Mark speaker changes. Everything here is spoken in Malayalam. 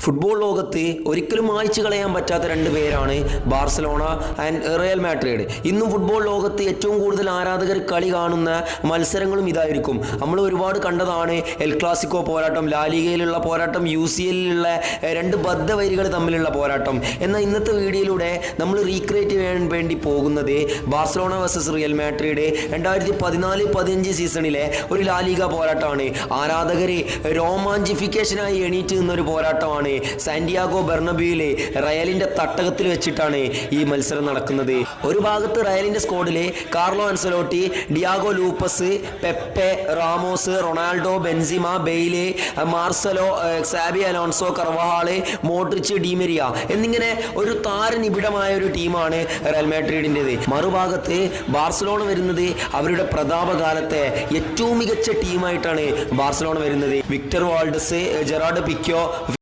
Speaker 1: ഫുട്ബോൾ ലോകത്ത് ഒരിക്കലും മായ്ച്ചു കളയാൻ പറ്റാത്ത രണ്ട് പേരാണ് ബാർസലോണ ആൻഡ് റിയൽ മാഡ്രിഡ്. ഇന്നും ഫുട്ബോൾ ലോകത്ത് ഏറ്റവും കൂടുതൽ ആരാധകർ കളി കാണുന്ന മത്സരങ്ങളും ഇതായിരിക്കും. നമ്മൾ ഒരുപാട് കണ്ടതാണ് എൽ ക്ലാസിക്കോ പോരാട്ടം, ലാലിഗയിലുള്ള പോരാട്ടം, UCL-ലുള്ള രണ്ട് ബദ്ധവൈരികൾ തമ്മിലുള്ള പോരാട്ടം. എന്നാൽ ഇന്നത്തെ വീഡിയോയിലൂടെ നമ്മൾ റീക്രിയേറ്റ് ചെയ്യാൻ വേണ്ടി പോകുന്നത് ബാർസലോണ വേഴ്സസ് റിയൽ മാഡ്രിഡ് 2014-15 സീസണിലെ ഒരു ലാലിഗ പോരാട്ടമാണ്. ആരാധകർ രോമാഞ്ചിഫിക്കേഷനായി എണീറ്റ് നിന്നൊരു പോരാട്ടമാണ്. സാന്റിയാഗോ ബെർണബ്യൂവിലെ റയലിന്റെ തട്ടകത്തിൽ വെച്ചിട്ടാണ് ഈ മത്സരം നടക്കുന്നത്. ഒരു ഭാഗത്ത് റയലിന്റെ സ്ക്വാഡിലെ Carlo Ancelotti, Diego Lopez, Pepe, Ramos, Ronaldo, Benzema, Bale, Marcelo, Xabi Alonso, Carvajal, Modric, Di Maria എന്നിങ്ങനെ ഒരു താരനിബിഡമായ ഒരു ടീമാണ് റയൽ മാഡ്രിഡിൻ്റെത്. മറുഭാഗത്ത് ബാർസലോണ വരുന്നത് അവരുടെ പ്രതാപകാലത്തെ ഏറ്റവും മികച്ച ടീമായിട്ടാണ് ബാർസലോണ വരുന്നത്. വിക്ടർ വാൾഡസ്, ജെറാർഡ് പിക്കോ,